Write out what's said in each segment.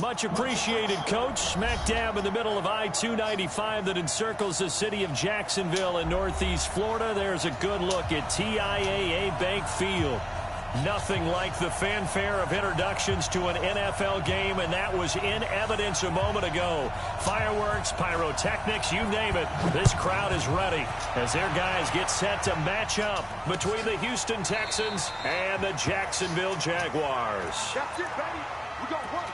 Much appreciated, Coach. Smack dab in the middle of I-295 that encircles the city of Jacksonville in Northeast Florida. There's a good look at TIAA Bank Field. Nothing like the fanfare of introductions to an NFL game, and that was in evidence a moment ago. Fireworks, pyrotechnics, you name it. This crowd is ready as their guys get set to match up between the Houston Texans and the Jacksonville Jaguars. That's it, baby. We got one.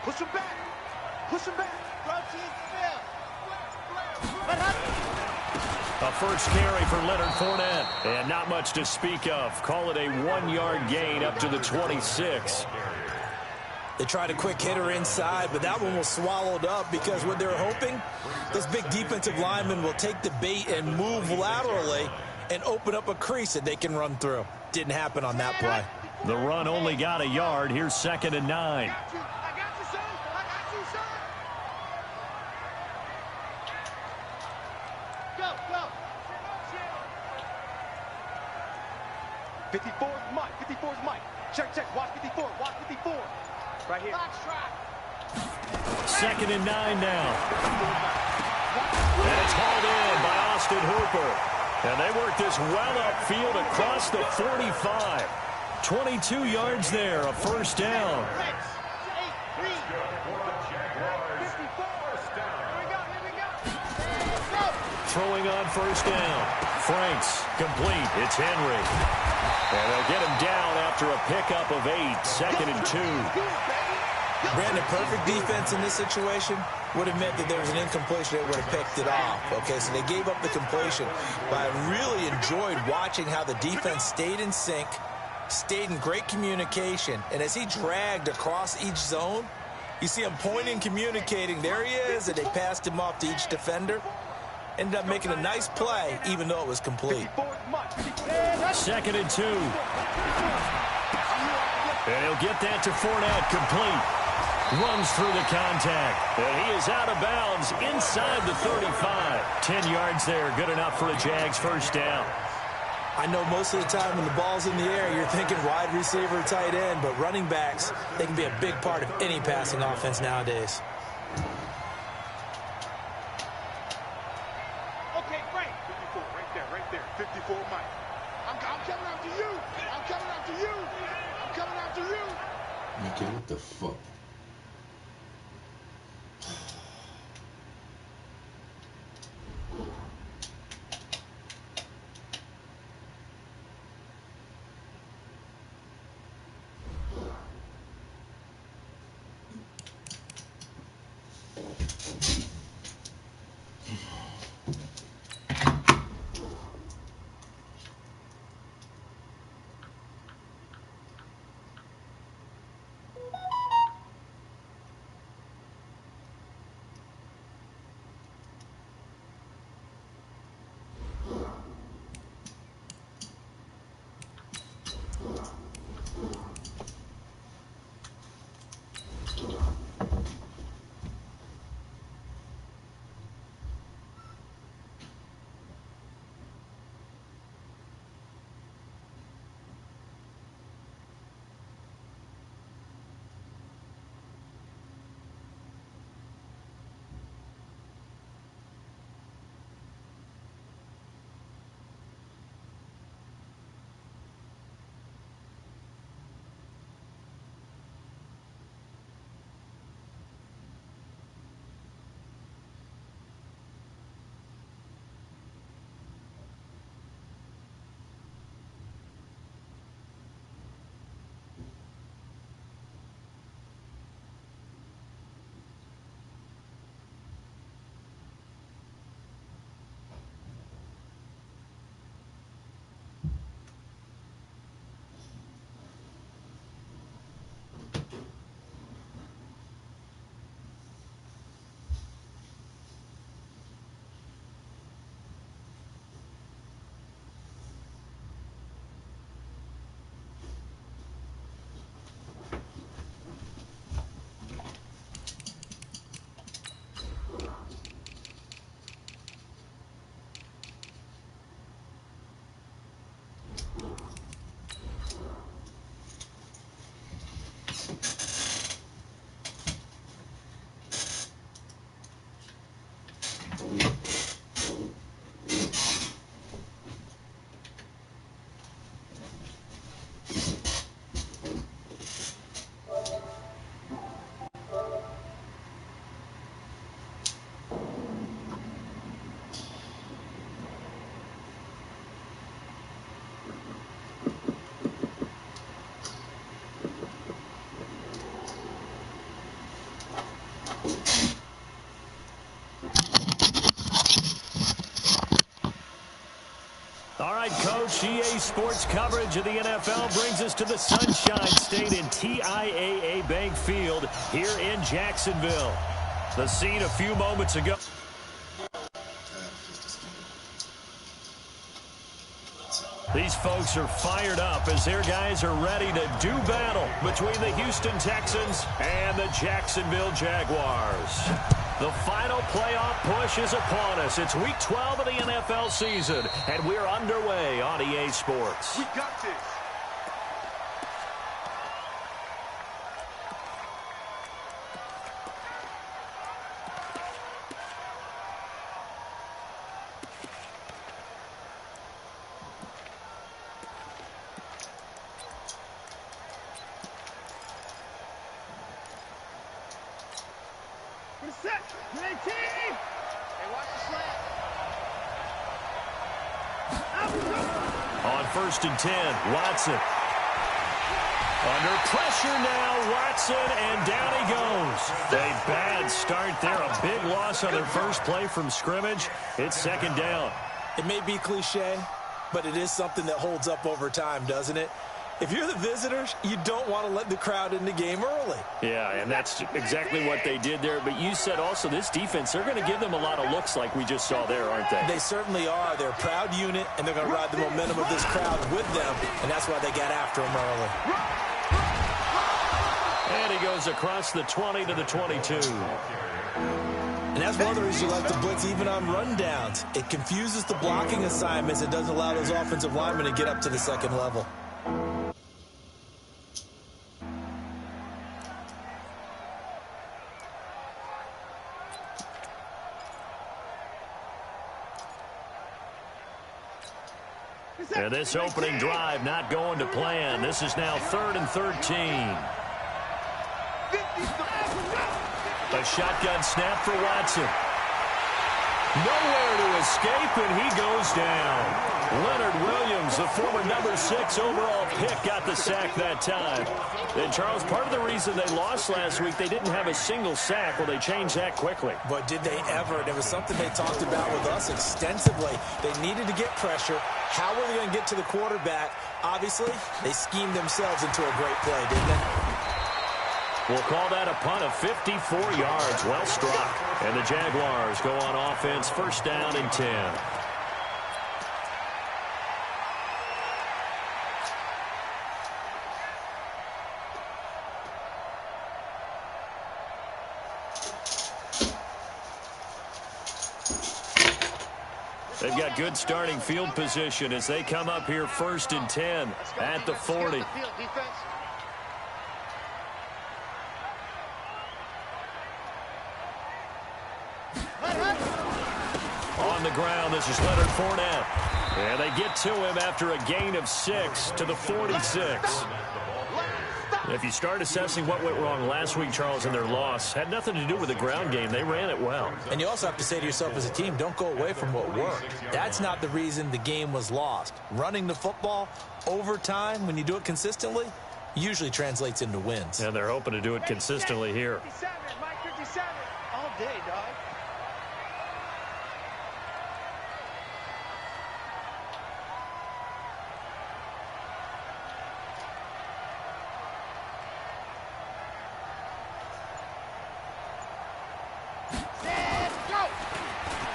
Push him back. Push him back. A first carry for Leonard Fournette. And not much to speak of. Call it a 1-yard gain up to the 26. They tried a quick hitter inside, but that one was swallowed up because what they were hoping, this big defensive lineman will take the bait and move laterally and open up a crease that they can run through. Didn't happen on that play. The run only got a yard. Here's 2nd and 9. 54's Mike. 54's Mike. Check. Watch 54. Watch 54. Right here. 2nd and 9 now. And it's hauled in by Austin Hooper. And they work this well upfield across the 45. 22 yards there, a first down. Throwing on first down. Franks, complete. It's Henry. And they'll get him down after a pickup of 8. 2nd and 2. Brandon, perfect defense in this situation would have meant that there was an incompletion. They would have picked it off. Okay, so they gave up the completion. But I really enjoyed watching how the defense stayed in sync, stayed in great communication. And as he dragged across each zone, you see him pointing, communicating. There he is, and they passed him off to each defender. Ended up making a nice play, even though it was complete. 2nd and 2. And he'll get that to Fournette, complete. Runs through the contact. And he is out of bounds inside the 35. 10 yards there, good enough for a Jags first down. I know most of the time when the ball's in the air, you're thinking wide receiver, tight end, but running backs, they can be a big part of any passing offense nowadays. Okay, Frank. 54, right there. 54, Mike. I'm coming after you. I'm coming after you. I'm coming after you. Okay, what the fuck? All right, Coach, EA Sports coverage of the NFL brings us to the Sunshine State in TIAA Bank Field here in Jacksonville. The scene a few moments ago. These folks are fired up as their guys are ready to do battle between the Houston Texans and the Jacksonville Jaguars. The final playoff push is upon us. It's Week 12 of the NFL season, and we're underway on EA Sports. We got this. Set. Great team. Hey, watch the slant. On 1st and 10, Watson. Under pressure now, Watson, and down he goes. A bad start there, a big loss on their first play from scrimmage. It's 2nd down. It may be cliche, but it is something that holds up over time, doesn't it? If you're the visitors, you don't want to let the crowd in the game early. Yeah, and that's exactly what they did there. But you said also this defense, they're going to give them a lot of looks like we just saw there, aren't they? They certainly are. They're a proud unit, and they're going to ride the momentum of this crowd with them, and that's why they got after them early. And he goes across the 20 to the 22. And that's one of the reasons you like to blitz even on rundowns. It confuses the blocking assignments. It doesn't allow those offensive linemen to get up to the second level. And this opening drive not going to plan. This is now 3rd and 13. A shotgun snap for Watson. Nowhere to escape, and he goes down. Leonard Williams, the former number 6 overall pick, got the sack that time. And, Charles, part of the reason they lost last week, they didn't have a single sack. Well, they changed that quickly. But did they ever? There was something they talked about with us extensively. They needed to get pressure. How were they going to get to the quarterback? Obviously, they schemed themselves into a great play, didn't they? We'll call that a punt of 54 yards. Well struck. And the Jaguars go on offense, 1st down and 10. They've got good starting field position as they come up here 1st and 10 at the 40. On the ground, this is Leonard Fournette. And they get to him after a gain of 6 to the 46. If you start assessing what went wrong last week, Charles, in their loss, had nothing to do with the ground game. They ran it well. And you also have to say to yourself as a team, don't go away from what worked. That's not the reason the game was lost. Running the football over time, when you do it consistently, usually translates into wins. And they're hoping to do it consistently here. 57, Mike 57. All day, dog.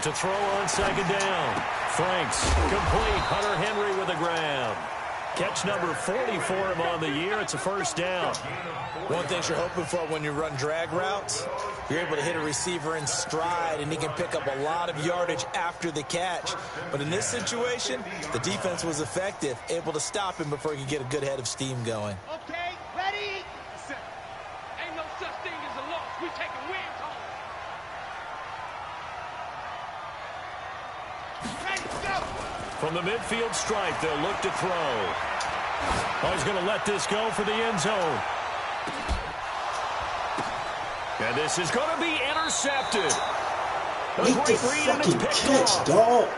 To throw on 2nd down. Franks complete. Hunter Henry with the ground. Catch number 40 for him on the year. It's a 1st down. One thing you're hoping for when you run drag routes, you're able to hit a receiver in stride, and he can pick up a lot of yardage after the catch. But in this situation, the defense was effective, able to stop him before he could get a good head of steam going. Okay, ready? Ain't no such thing as a loss. We taking wins home. From the midfield stripe, they'll look to throw. Oh, he's going to let this go for the end zone. And this is going to be intercepted. A Make the great read, and it's fucking picked catch, off. dog.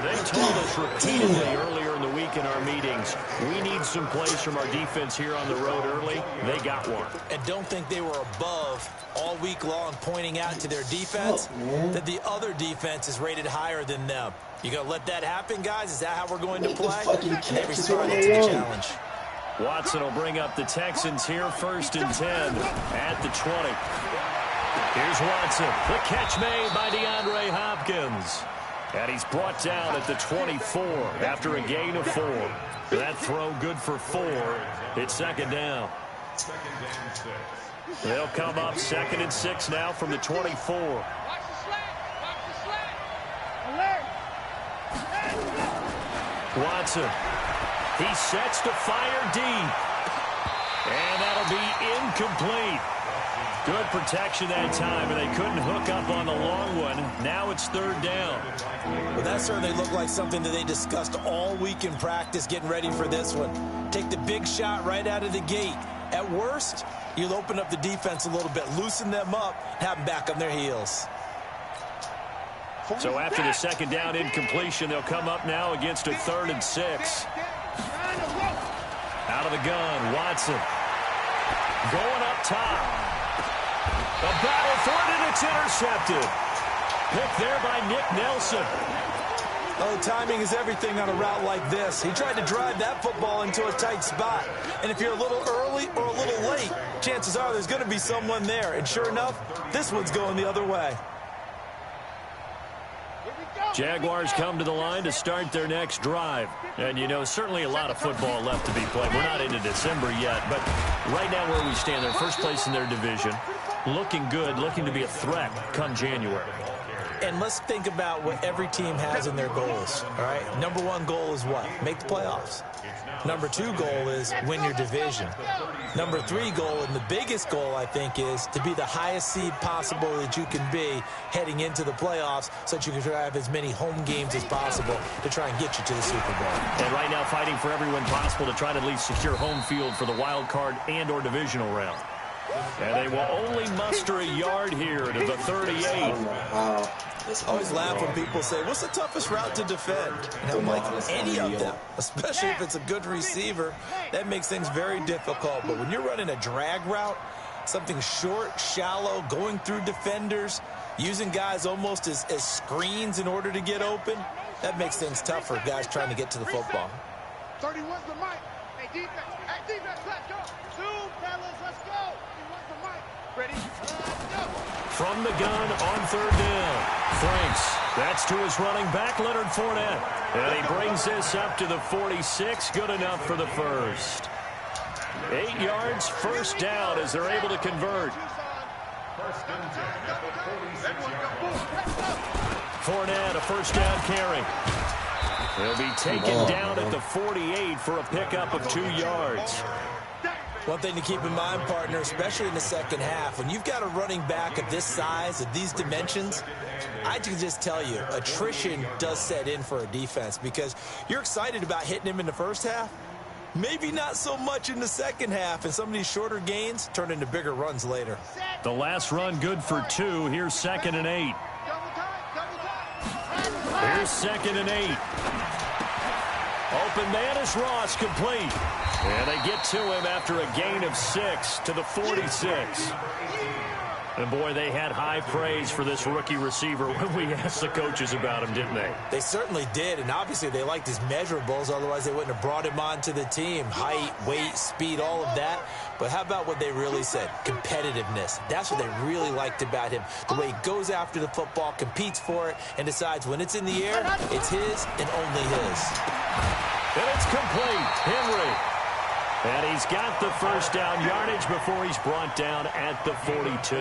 They've told us repeatedly earlier in the week in our meetings, we need some plays from our defense here on the road early. They got one. And don't think they were above all week long pointing out to their defense that the other defense is rated higher than them. You going to let that happen, guys? Is that how we're going to play? They responded to the challenge. Watson will bring up the Texans here, 1st and 10 at the 20. Here's Watson. The catch made by DeAndre Hopkins. And he's brought down at the 24 after a gain of 4. That throw good for 4. It's 2nd down. They'll come up 2nd and 6 now from the 24. Watch the slant. Watch the slant. Alert. Watson. He sets to fire deep. And that'll be incomplete. Good protection that time, and they couldn't hook up on the long one. Now it's 3rd down. Well, that certainly looked like something that they discussed all week in practice, getting ready for this one. Take the big shot right out of the gate. At worst, you'll open up the defense a little bit, loosen them up, have them back on their heels. So after the 2nd down incompletion, they'll come up now against a 3rd and 6. Out of the gun, Watson. Going up top. The battle for it, and it's intercepted. Picked there by Nick Nelson. Oh, timing is everything on a route like this. He tried to drive that football into a tight spot. And if you're a little early or a little late, chances are there's going to be someone there. And sure enough, this one's going the other way. Jaguars come to the line to start their next drive. And, you know, certainly a lot of football left to be played. We're not into December yet, but right now where we stand, they're first place in their division. Looking good, looking to be a threat come January. And let's think about what every team has in their goals, all right? Number 1 goal is what? Make the playoffs. Number 2 goal is win your division. Number 3 goal, and the biggest goal, I think, is to be the highest seed possible that you can be heading into the playoffs so that you can have as many home games as possible to try and get you to the Super Bowl. And right now fighting for every win possible to try to at least secure home field for the wild card and or divisional round. And they will only muster a yard here to the 38. I always laugh when people say, what's the toughest route to defend? And I'm like, any of them, especially if it's a good receiver. That makes things very difficult. But when you're running a drag route, something short, shallow, going through defenders, using guys almost as screens in order to get open, that makes things tough for guys trying to get to the football. 31's the mic. Hey, defense. Hey, defense, let's go. 2, fellas, let's go. 31's the mic. Ready? Let's go. From the gun on 3rd down. Franks. That's to his running back, Leonard Fournette. And he brings this up to the 46. Good enough for the first. 8 yards, 1st down as they're able to convert. Fournette, a 1st down carry. He'll be taken down at the 48 for a pickup of 2 yards. One thing to keep in mind, partner, especially in the second half, when you've got a running back of this size, of these dimensions, I can just tell you, attrition does set in for a defense because you're excited about hitting him in the first half. Maybe not so much in the second half, and some of these shorter gains turn into bigger runs later. The last run good for 2. Here's 2nd and 8. Here's 2nd and 8. Open man is Ross, complete. And they get to him after a gain of 6 to the 46. And, boy, they had high praise for this rookie receiver when we asked the coaches about him, didn't they? They certainly did, and obviously they liked his measurables. Otherwise, they wouldn't have brought him onto the team. Height, weight, speed, all of that. But how about what they really said? Competitiveness. That's what they really liked about him. The way he goes after the football, competes for it, and decides when it's in the air, it's his and only his. And it's complete. Henry. And he's got the 1st down yardage before he's brought down at the 42.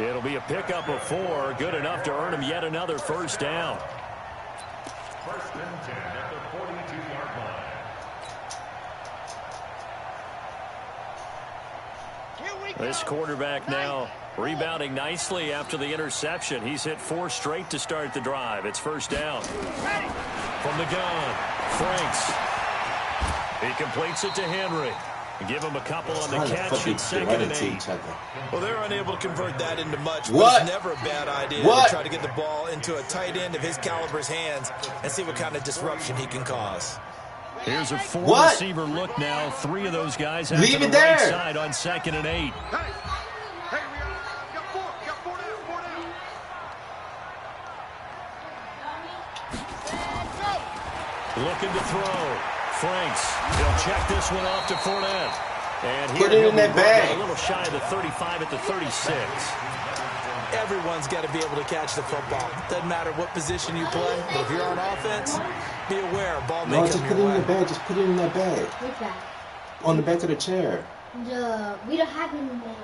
It'll be a pickup of 4. Good enough to earn him yet another 1st down. 1st and 10 at the 42-yard line. This quarterback now rebounding nicely after the interception. He's hit 4 straight to start the drive. It's 1st down. From the gun, Franks. He completes it to Henry. Give them a couple on the catch and 2nd and 8. Well, they're unable to convert that into much, What? but it's never a bad idea to try to get the ball into a tight end of his caliber's hands and see what kind of disruption he can cause. Here's a 4-receiver look now. 3 of those guys out to the right side on 2nd and 8. Hey, we got 4 down. Looking to throw. Franks. He'll check this one off to Fournette. And Put it in that bag. A little shy of the 35 at the 36. Everyone's got to be able to catch the football. Doesn't matter what position you play, but if you're on offense, be aware. Ball may come just put it your way. in the bag. Just put it in that bag. What's that? On the back of the chair. We don't have any more.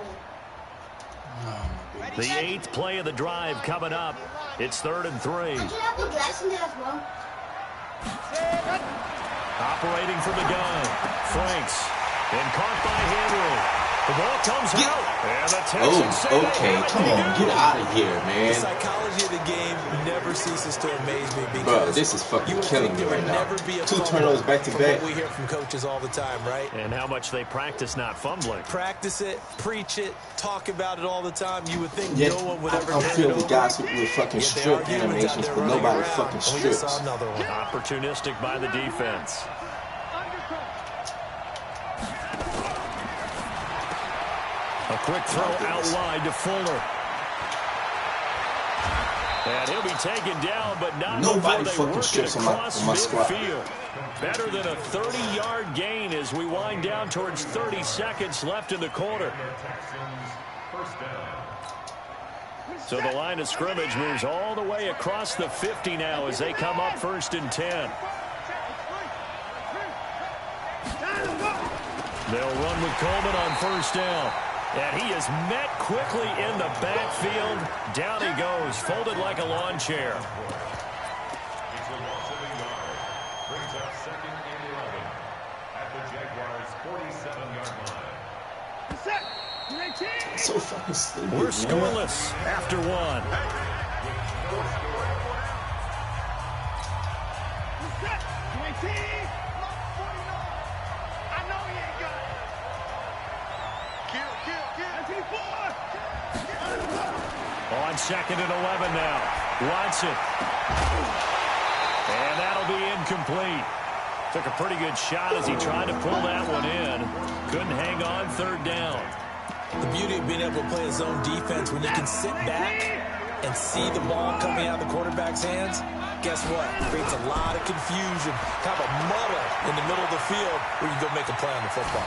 The 8th play of the drive coming up. It's 3rd and 3. Did you have the glass in there as well? Operating from the gun. Franks. And caught by Henry. The ball comes out. And the Texans say okay. Come on. Get out of here, The man. psychology of the game never ceases to amaze me because Bro, this is fucking killing me right now. 2 turnovers back to back. We hear from coaches all the time, right? And how much they practice not fumbling. Practice it, preach it, talk about it all the time. You would think Yes, no one would ever I'm turn it filled with over. guys with fucking Yet they strip are humans out animations, there but running nobody around. fucking And we just strips. saw another one. Opportunistic by the defense. A quick throw out wide to Fuller. And he'll be taken down, but not Nobody before they fucking work it strips on across my squad. midfield. Better than a 30-yard gain as we wind down towards 30 seconds left in the quarter. So the line of scrimmage moves all the way across the 50 now as they come up 1st and 10. They'll run with Coleman on 1st down. And he is met quickly in the backfield. Down he goes, folded like a lawn chair. Brings up 2nd and 11 at the Jaguars' 47-yard line. So fucking stupid, We're man. scoreless after 1. On 2nd and 11 now. Watson. And that'll be incomplete. Took a pretty good shot as he tried to pull that one in. Couldn't hang on 3rd down. The beauty of being able to play a zone defense when you can sit back and see the ball coming out of the quarterback's hands, guess what? It creates a lot of confusion, kind of a muddle in the middle of the field where you go make a play on the football.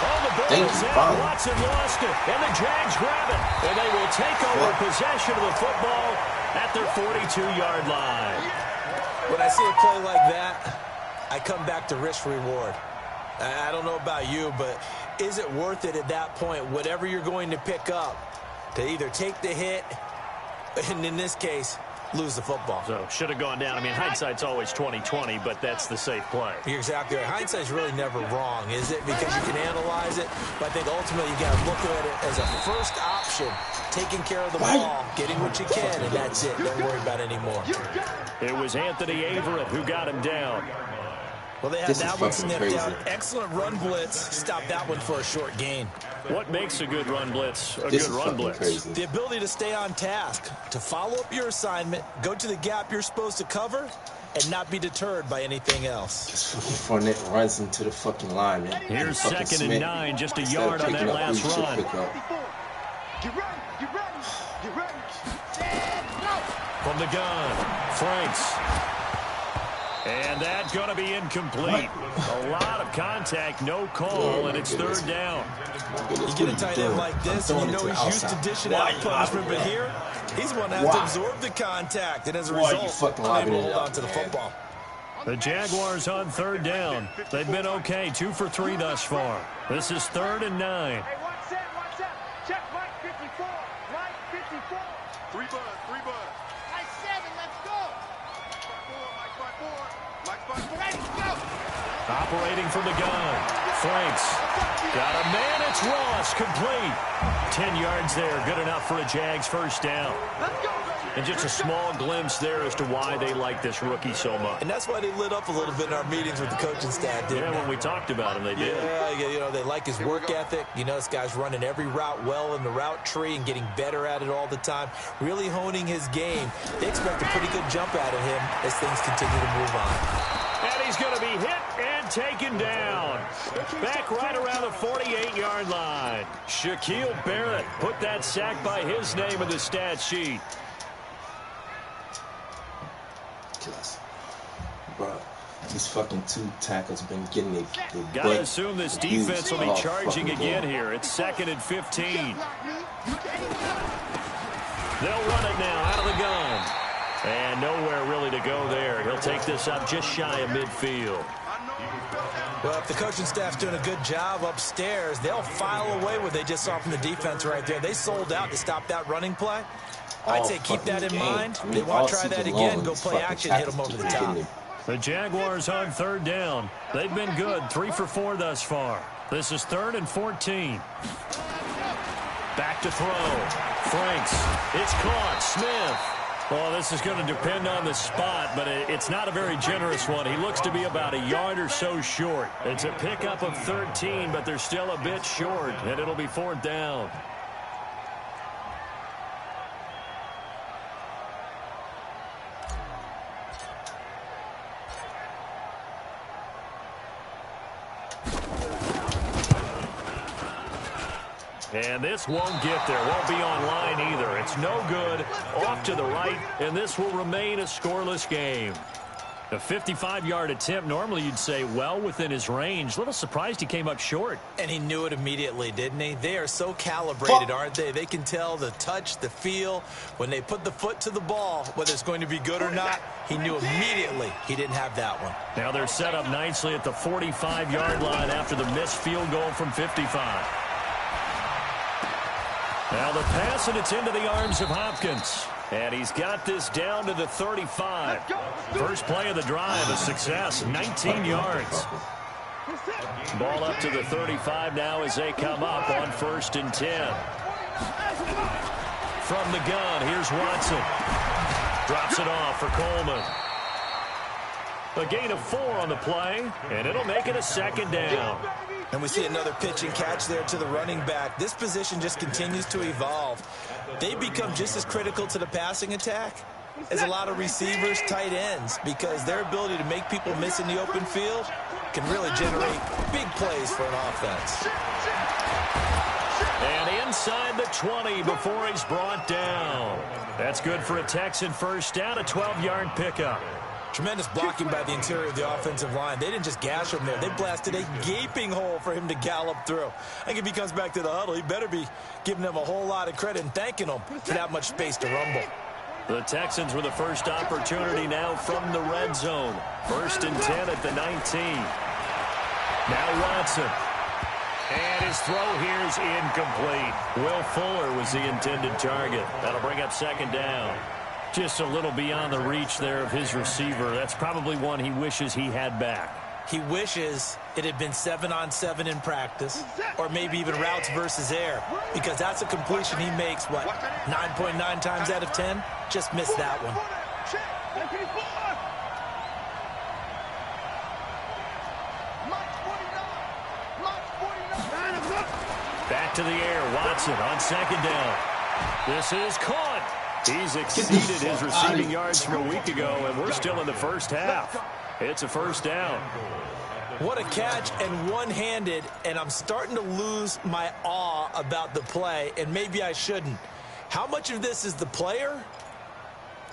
Oh, the ball is out. Watson lost it, and the Jags grab it. And they will take over possession of the football at their 42-yard line. When I see a play like that, I come back to risk-reward. I don't know about you, but is it worth it at that point, whatever you're going to pick up, to either take the hit, and in this case, lose the football? So, should have gone down. I mean, hindsight's always 20/20, but that's the safe play. You're exactly right. Hindsight's really never wrong, is it? Because you can analyze it, but I think ultimately you got to look at it as a first option, taking care of the ball, getting what you can, and that's it. Don't worry about it anymore. It was Anthony Averett who got him down. Well, they had that one snipped down. Excellent run blitz. Stop that one for a short gain. What makes a good run blitz a good run blitz? Crazy. The ability to stay on task, to follow up your assignment, go to the gap you're supposed to cover, and not be deterred by anything else. Just fucking Fournette runs into the fucking line, man. Here's Fucking 2nd and Smith. 9, just a Instead yard of on that picking up last who he should run. pick up. Get ready, get ready, get ready. From the gun, Franks. And that's going to be incomplete. A lot of contact, no call, and it's 3rd down. You get a tight end like this, and you know he's used to dishing out punishment, but here, he's one that has to absorb the contact, and as a result, unable to hold on to the football. The Jaguars on 3rd down. They've been okay, 2 for 3 thus far. This is 3rd and 9. Hey, one set. Check Mike 54. Mike 54. 3 bud. Mike 7, let's go. Mike 4. Ready, go. Operating from the gun. Franks. Got a man, it's Ross, complete. 10 yards there, good enough for a Jags 1st down. Let's go, baby. And just a small glimpse there as to why they like this rookie so much. And that's why they lit up a little bit in our meetings with the coaching staff, didn't they? When we talked about him, they did. Yeah, you know, they like his work ethic. You know, this guy's running every route well in the route tree and getting better at it all the time, really honing his game. They expect a pretty good jump out of him as things continue to move on. And he's going to be hit and taken down. Back right around the 48-yard line. Shaquille Barrett put that sack by his name in the stat sheet. Bro, these fucking 2 tackles been getting their Gotta assume this defense will be charging again here. It's 2nd and 15. They'll run it now out of the gun. And nowhere really to go there. He'll take this up just shy of midfield. Well, if the coaching staff's doing a good job upstairs, they'll file away what they just saw from the defense right there. They sold out to stop that running play. I'd say keep that in mind. They want to try that again. Go play action, hit them over the top. The Jaguars on 3rd down. They've been good, 3 for 4 thus far. This is 3rd and 14. Back to throw. Franks. It's caught. Smith. Well, this is going to depend on the spot, but it's not a very generous one. He looks to be about a yard or so short. It's a pickup of 13, but they're still a bit short, and it'll be 4th down. And this won't get there. Won't be online either. It's no good. Off to the right, and this will remain a scoreless game. A 55-yard attempt, normally you'd say well within his range. A little surprised he came up short. And he knew it immediately, didn't he? They are so calibrated, aren't they? They can tell the touch, the feel. When they put the foot to the ball, whether it's going to be good or not, he knew immediately he didn't have that one. Now they're set up nicely at the 45-yard line after the missed field goal from 55. Now the pass, and it's into the arms of Hopkins. And he's got this down to the 35. First play of the drive, a success, 19 yards. Ball up to the 35 now as they come up on 1st and 10. From the gun, here's Watson. Drops it off for Coleman. A gain of 4 on the play, and it'll make it a 2nd down. And we see another pitch and catch there to the running back. This position just continues to evolve. They become just as critical to the passing attack as a lot of receivers, tight ends, because their ability to make people miss in the open field can really generate big plays for an offense. And inside the 20 before he's brought down. That's good for a Texan first down, a 12-yard pickup. Tremendous blocking by the interior of the offensive line. They didn't just gash him there. They blasted a gaping hole for him to gallop through. I think if he comes back to the huddle, he better be giving them a whole lot of credit and thanking them for that much space to rumble. The Texans with the first opportunity now from the red zone. 1st and 10 at the 19. Now Watson. And his throw here is incomplete. Will Fuller was the intended target. That'll bring up 2nd down. Just a little beyond the reach there of his receiver. That's probably one he wishes he had back. He wishes it had been 7-on-7 in practice, or maybe even routes versus air, because that's a completion he makes, what, 9.9 times out of 10? Just missed that one. Back to the air. Watson on 2nd down. This is caught. He's exceeded his receiving yards from a week ago, and we're still in the first half. It's a 1st down. What a catch, and one-handed, and I'm starting to lose my awe about the play, and maybe I shouldn't. How much of this is the player?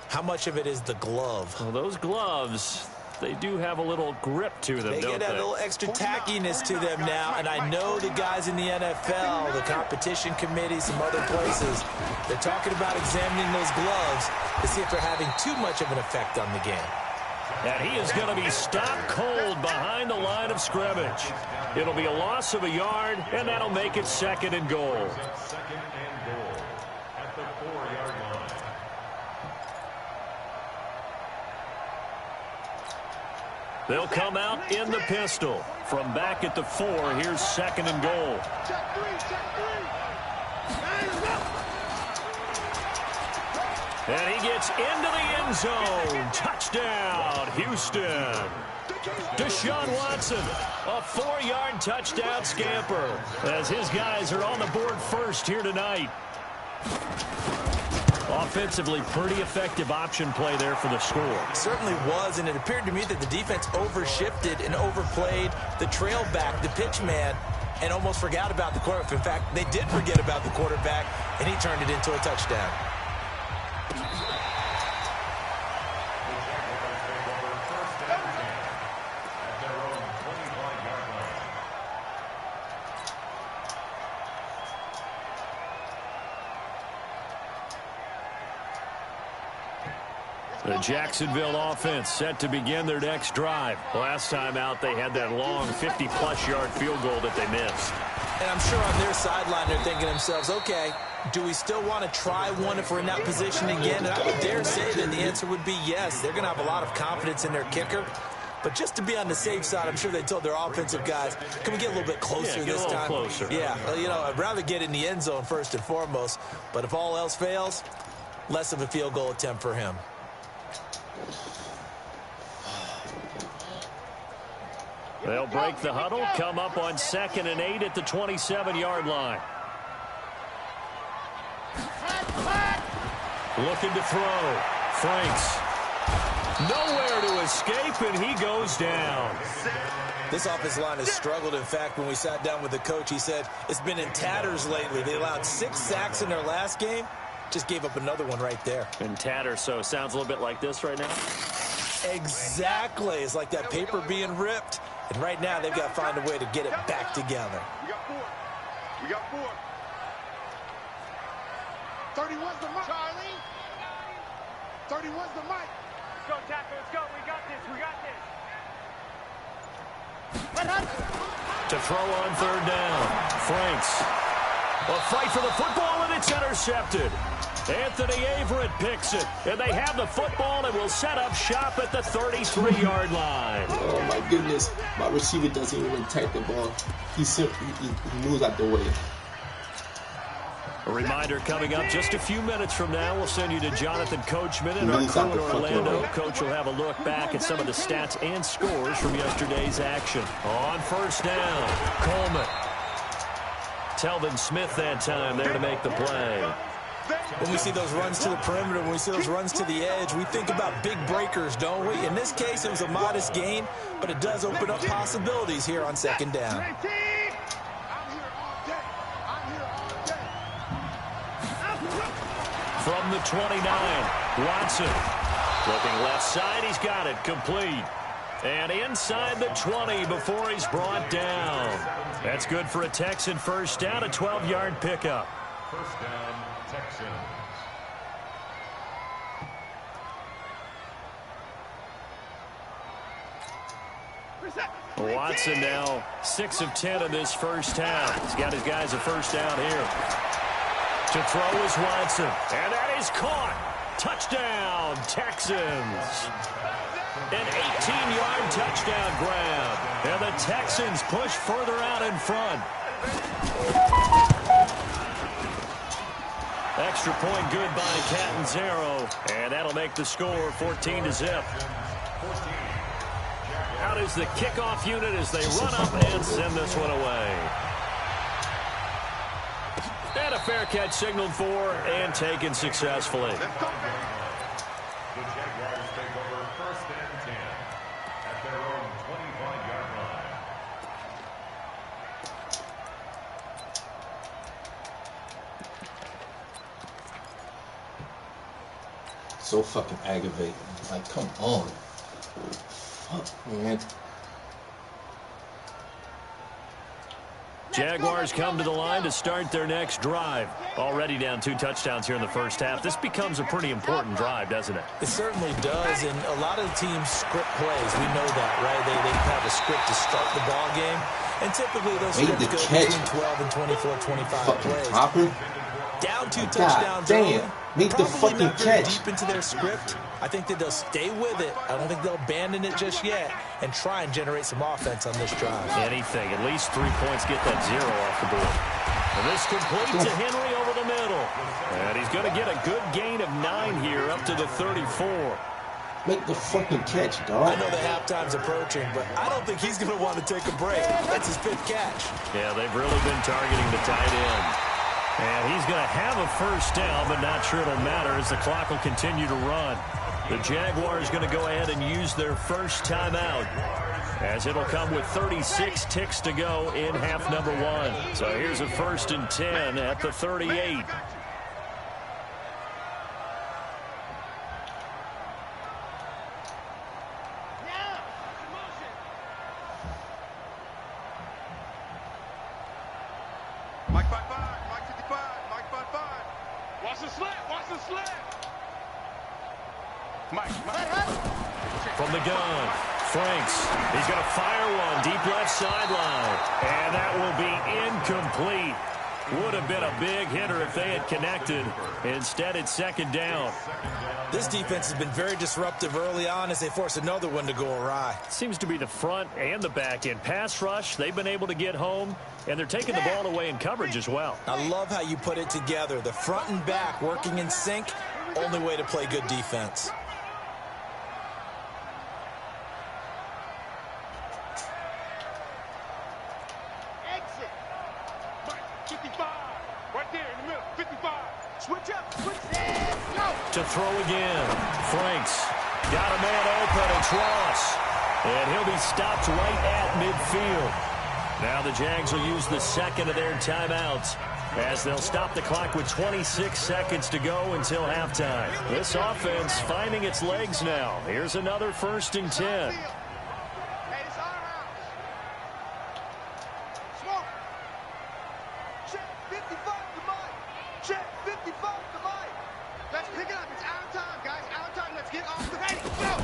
How much of it is the glove? Well, those gloves, they do have a little grip to them, don't they? They get a little extra tackiness to them now, and I know the guys in the NFL, the competition committee, some other places, they're talking about examining those gloves to see if they're having too much of an effect on the game. And he is going to be stopped cold behind the line of scrimmage. It'll be a loss of a yard, and that'll make it 2nd and goal. 2nd and goal at the 4-yard line. They'll come out in the pistol. From back at the 4, here's 2nd and goal. And he gets into the end zone. Touchdown, Houston. Deshaun Watson, a 4-yard touchdown scamper, as his guys are on the board first here tonight. Offensively, pretty effective option play there for the score. It certainly was, and it appeared to me that the defense overshifted and overplayed the trail back, the pitch man, and almost forgot about the quarterback. In fact, they did forget about the quarterback, and he turned it into a touchdown. The Jacksonville offense set to begin their next drive. Last time out, they had that long 50-plus yard field goal that they missed. And I'm sure on their sideline they're thinking to themselves, okay, do we still want to try one if we're in that position again? And I would dare say that the answer would be yes. They're going to have a lot of confidence in their kicker. But just to be on the safe side, I'm sure they told their offensive guys, can we get a little bit closer this time? Closer. Yeah, you know, I'd rather get in the end zone first and foremost. But if all else fails, less of a field goal attempt for him. They'll break the huddle, come up on 2nd and 8 at the 27-yard line. Looking to throw. Franks. Nowhere to escape, and he goes down. This offensive line has struggled. In fact, when we sat down with the coach, he said it's been in tatters lately. They allowed 6 sacks in their last game. Just gave up another one right there. In tatters, so it sounds a little bit like this right now? Exactly. It's like that paper being ripped. And right now, they've got to find a way to get it back together. We got 4. We got 4. 31's the mic. Charlie. 31's the mic. Let's go, Tackle. Let's go. We got this. We got this. To throw on 3rd down. Franks. A fight for the football, and it's intercepted. Anthony Averett picks it, and they have the football and will set up shop at the 33-yard line. Oh, my goodness. My receiver doesn't even attack the ball. He moves out the way. A reminder coming up just a few minutes from now. We'll send you to Jonathan Coachman in our crew in Orlando. Coach will have a look back at some of the stats and scores from yesterday's action. On 1st down, Coleman. Telvin Smith that time there to make the play. When we see those runs to the perimeter, when we see those runs to the edge, we think about big breakers, don't we? In this case, it was a modest gain, but it does open up possibilities here on 2nd down. I'm here all day. I'm here all day. From the 29, Watson. Looking left side, he's got it, complete. And inside the 20 before he's brought down. That's good for a Texan 1st down, a 12-yard pickup. 1st down, Texans. Watson now 6 of 10 in this 1st half. He's got his guys a 1st down here. To throw is Watson. And that is caught. Touchdown, Texans. An 18-yard touchdown grab. And the Texans push further out in front. Extra point good by Catanzaro. And that'll make the score 14-0. Out is the kickoff unit as they run up and send this one away. And a fair catch signaled for and taken successfully. The Jaguars take over 1st and 10 at their own 25-yard line. So fucking aggravating. Like, come on. Fuck, man. Jaguars come to the line to start their next drive. Already down 2 touchdowns here in the 1st half. This becomes a pretty important drive, doesn't it? It certainly does, and a lot of the teams script plays. We know that, right? They have a script to start the ball game, and typically those scripts go between 12 and 24, 25 plays. Hopper. Down 2 touchdowns. Damn. Make the fucking not very catch. deep into their script. I think that they'll stay with it. I don't think they'll abandon it just yet and try and generate some offense on this drive. Anything. At least 3 points get that 0 off the board. And this complete to Henry over the middle. And he's going to get a good gain of 9 here up to the 34. Make the fucking catch, dog. I know the halftime's approaching, but I don't think he's going to want to take a break. That's his 5th catch. Yeah, they've really been targeting the tight end. And he's going to have a first down, but not sure it'll matter as the clock will continue to run. The Jaguars going to go ahead and use their first timeout, as it'll come with 36 ticks to go in half number 1. So here's a 1st and 10 at the 38. Mike 5-5, Mike 55, Mike 5-5. Watch the slant, watch the slant. Mike. From the gun, Franks. He's going to fire one deep left sideline. And that will be incomplete. Would have been a big hitter if they had connected. Instead, it's 2nd down. This defense has been very disruptive early on as they force another one to go awry. Seems to be the front and the back end. Pass rush, they've been able to get home, and they're taking the ball away in coverage as well. I love how you put it together. The front and back working in sync, only way to play good defense. Exit. Mike 55. Right there in the middle. 55. Switch up. Switch. Go. To throw again. Franks got a man open. It's Ross. And he'll be stopped right at midfield. Now the Jags will use the 2nd of their timeouts, as they'll stop the clock with 26 seconds to go until halftime. This offense finding its legs now. Here's another 1st and 10. Hey, it's our house. Smoke. Check 55 to Mike. Check 55 to Mike. Let's pick it up. It's out of time, guys. Out of time. Let's get off the ready. Go.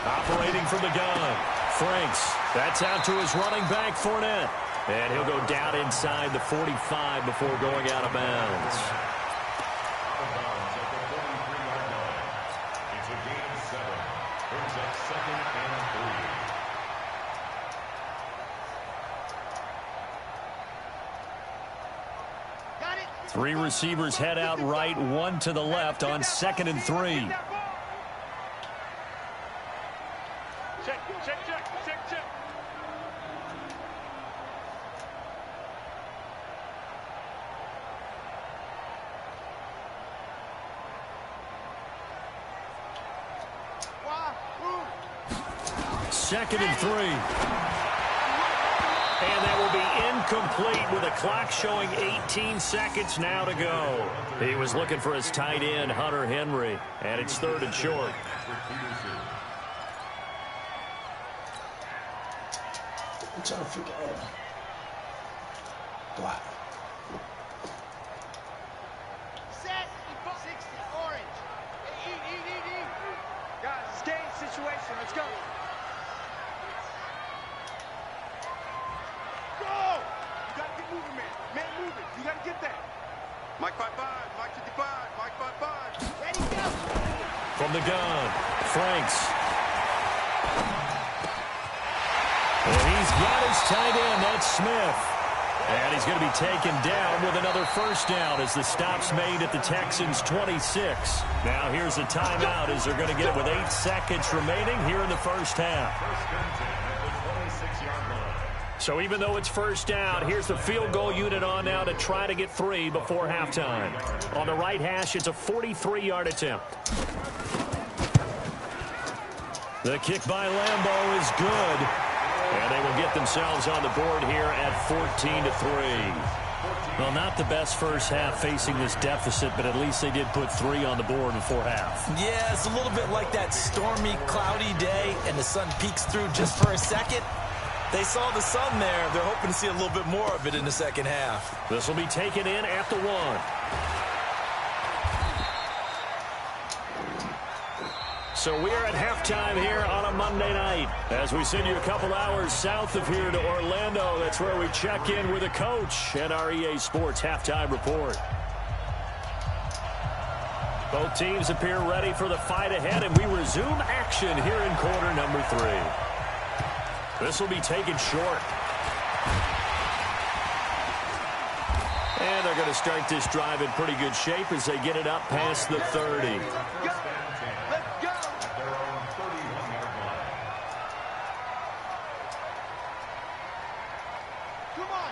Operating from the gun, Franks. That's out to his running back, Fournette. And he'll go down inside the 45 before going out of bounds. It's a gain of 7. Brings up 2nd and 3. Got it. 3 receivers head out right, 1 to the left on 2nd and 3. Check, check, check, check, check. Why? 2nd and 3. And that will be incomplete with a clock showing 18 seconds now to go. He was looking for his tight end, Hunter Henry, and it's 3rd and short. I'm trying to figure out. Wow. Set. 60. Orange. Eat. Guys, it's game situation. Let's go. Go! You gotta get moving, man. Man, moving. You gotta get that. Mike 5-5, Mike 55, Mike 5-5. Ready, go! From the gun, Franks. And he's got his tight end, that's Smith. And he's going to be taken down with another 1st down as the stop's made at the Texans' 26. Now here's a timeout as they're going to get it with 8 seconds remaining here in the 1st half. So even though it's 1st down, here's the field goal unit on now to try to get 3 before halftime. On the right hash, it's a 43-yard attempt. The kick by Lambeau is good. And they will get themselves on the board here at 14-3. Well, not the best first half facing this deficit, but at least they did put 3 on the board before half. Yeah, it's a little bit like that stormy, cloudy day, and the sun peeks through just for a second. They saw the sun there. They're hoping to see a little bit more of it in the 2nd half. This will be taken in at the 1. So we're at halftime here on a Monday night as we send you a couple hours south of here to Orlando. That's where we check in with a coach and our EA Sports halftime report. Both teams appear ready for the fight ahead, and we resume action here in quarter number 3. This will be taken short. And they're going to start this drive in pretty good shape as they get it up past the 30. Let's go.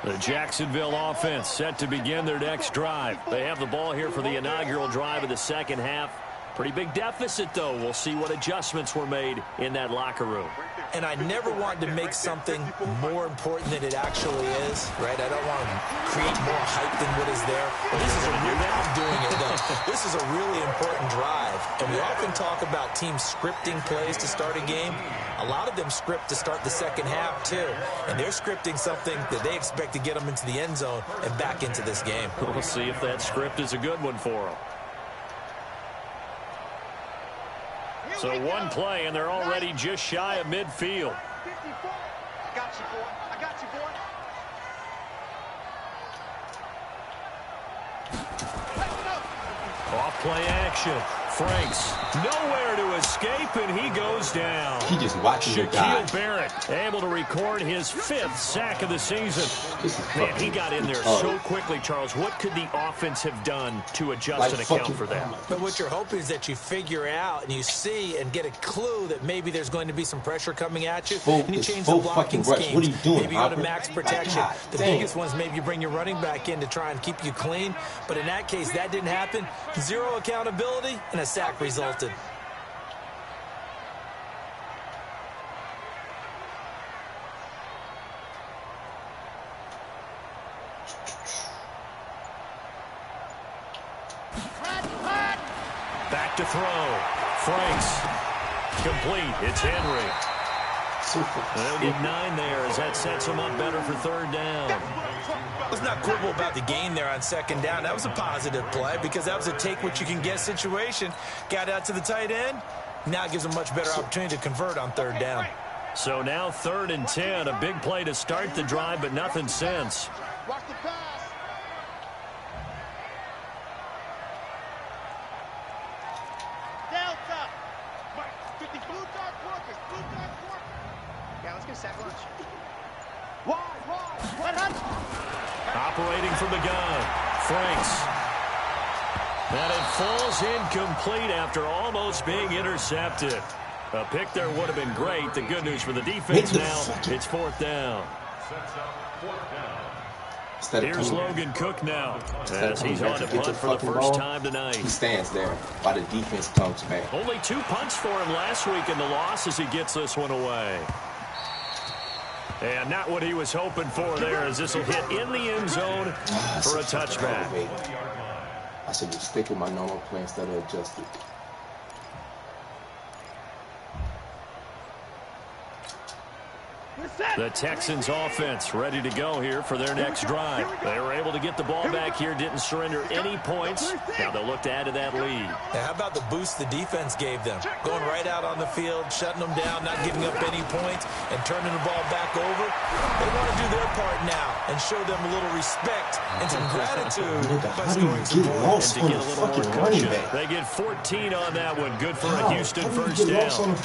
The Jacksonville offense set to begin their next drive. They have the ball here for the inaugural drive of the second half. Pretty big deficit, though. We'll see what adjustments were made in that locker room. And I never want to make something more important than it actually is, right? I don't want to create more hype than what is there. But this is I'm doing it, though. This is a really important drive. And we often talk about teams scripting plays to start a game. A lot of them script to start the second half, too. And they're scripting something that they expect to get them into the end zone and back into this game. We'll see if that script is a good one for them. So one play, and they're already just shy of midfield. I got you, boy. I got you, boy. Off play action. Franks nowhere to escape, and he goes down. He just watching the guy. Shaquille Barrett able to record his 5th sack of the season. Man, he got in there so quickly, Charles. What could the offense have done to adjust and account for that? But what you're hoping is that you figure out and you see and get a clue that maybe there's going to be some pressure coming at you. And you change the blocking scheme. What are you doing, maybe you go to max protection. The biggest ones, maybe you bring your running back in to try and keep you clean. But in that case, that didn't happen. Zero accountability, and a sack resulted. Back to throw. Franks. Complete. It's Henry. They'll get 9 there as that sets them up better for 3rd down. Let's not quibble about the gain there on 2nd down. That was a positive play because that was a take-what-you-can-get situation. Got out to the tight end. Now it gives them a much better opportunity to convert on 3rd down. So now 3rd and 10. A big play to start the drive, but nothing since. Watch the pass. Delta. 50 blue dot quarters. Blue dot quarters. Yeah, let's get a sack lunch. Wide. Operating from the gun. Franks. And it falls incomplete after almost being intercepted. A pick there would have been great. The good news for the defense now, it's 4th down. Here's Logan Cook now as he's on to punt for the first time tonight. He stands there while the defense comes back. Only 2 punts for him last week in the loss as he gets this one away. And not what he was hoping for there as this will hit in the end zone for a touchback. I should just stick with my normal play instead of adjust it. The Texans offense ready to go here for their next drive. They were able to get the ball back here, didn't surrender any points. Now they'll look to add to that lead. Now, how about the boost the defense gave them? Going right out on the field, shutting them down, not giving up any points, and turning the ball back over. They want to do their part now and show them a little respect and some gratitude by scoring some points. And to get a little more cushion. They get 14 on that one. Good for a Houston first down.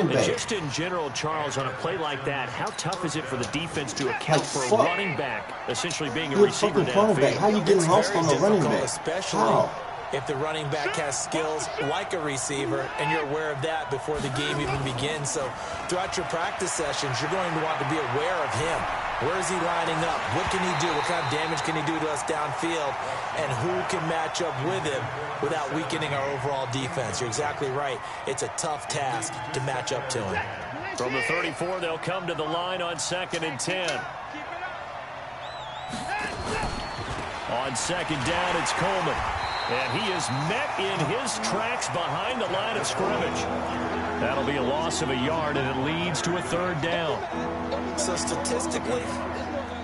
And just in general, Charles, on a play like that, how tough is it for the defense to account for a running back essentially being a receiver downfield? How you getting lost on a running back? Especially if the running back has skills like a receiver and you're aware of that before the game even begins. So throughout your practice sessions, you're going to want to be aware of him. Where is he lining up? What can he do? What kind of damage can he do to us downfield? And who can match up with him without weakening our overall defense? You're exactly right. It's a tough task to match up to him. From the 34, they'll come to the line on 2nd and 10. On 2nd down, it's Coleman. And he is met in his tracks behind the line of scrimmage. That'll be a loss of a yard, and it leads to a 3rd down. So statistically,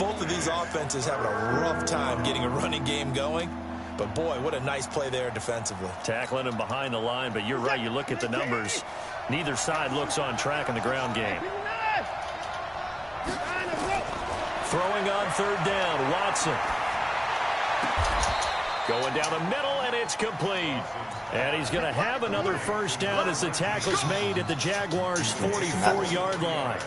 both of these offenses having a rough time getting a running game going. But, boy, what a nice play there defensively. Tackling him behind the line, but you're right. You look at the numbers. Neither side looks on track in the ground game. Throwing on 3rd down, Watson. Going down the middle, and it's complete. And he's going to have another first down as the tackle's made at the Jaguars' 44-yard line.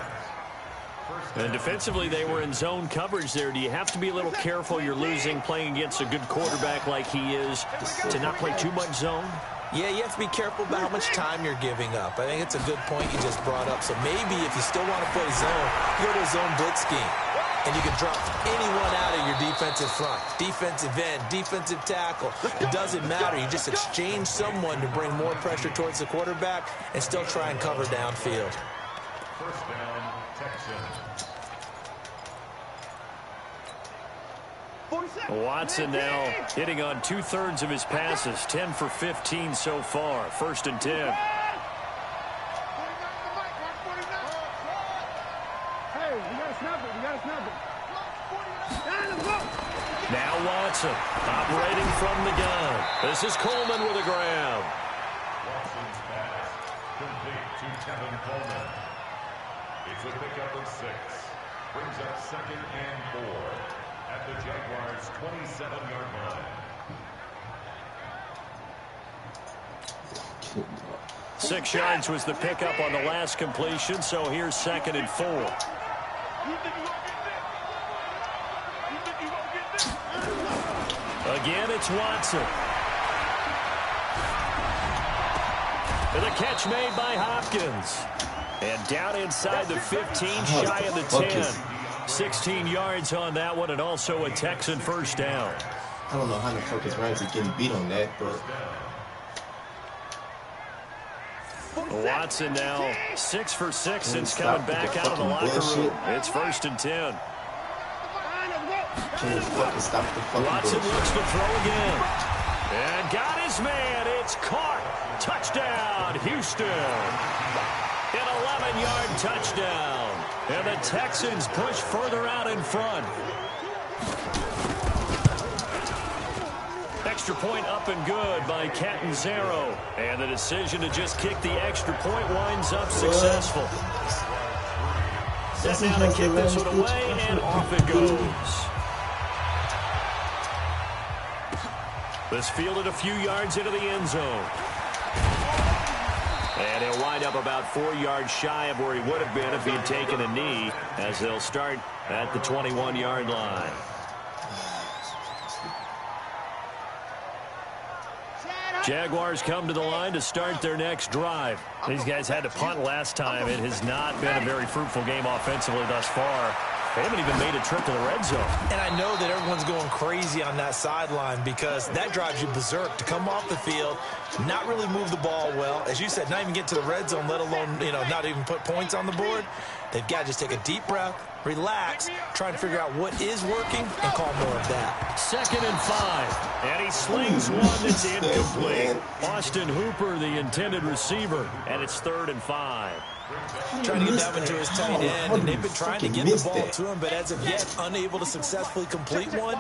And defensively, they were in zone coverage there. Do you have to be a little careful? You're losing playing against a good quarterback like he is to not play too much zone? Yeah, you have to be careful about how much time you're giving up. I think it's a good point you just brought up. So maybe if you still want to play zone, go to a zone blitz scheme. And you can drop anyone out of your defensive front. Defensive end, defensive tackle. It doesn't matter. You just exchange someone to bring more pressure towards the quarterback and still try and cover downfield. First down, Texans. Watson now hitting on 2/3 of his passes, 10 for 15 so far. 1st and 10. Now Watson operating from the gun. This is Coleman with a grab. Watson's pass complete to Kevin Coleman. It's a pickup of 6. Brings up 2nd and 4 at the Jaguars' 27-yard line. 6 yards was the pickup on the last completion, so here's 2nd and 4. Again, it's Watson. And the catch made by Hopkins. And down inside the 15, shy of the 10. 16 yards on that one, and also a Texan 1st down. I don't know how the fuck his Rams are getting beat on that, but Watson now 6 for 6 since coming back out of the locker room. It's 1st and 10. Watson looks to throw again. And got his man. It's caught. Touchdown, Houston. An 11-yard touchdown. And the Texans push further out in front. Extra point up and good by Catanzaro. And the decision to just kick the extra point winds up successful. Set down to kick this one away, and off it goes. This fielded a few yards into the end zone. And he'll wind up about 4 yards shy of where he would have been if he had taken a knee, as they'll start at the 21-yard line. Jaguars come to the line to start their next drive. These guys had to punt last time. It has not been a very fruitful game offensively thus far. They haven't even made a trip to the red zone. And I know that everyone's going crazy on that sideline because that drives you berserk to come off the field, not really move the ball well. As you said, not even get to the red zone, let alone, not even put points on the board. They've got to just take a deep breath, relax, try and figure out what is working, and call more of that. 2nd and 5. And he slings one that's incomplete. Austin Hooper, the intended receiver. And it's 3rd and 5. Trying to get that one to his tight end, and they've been trying to get the ball to him, but as of yet, unable to successfully complete one.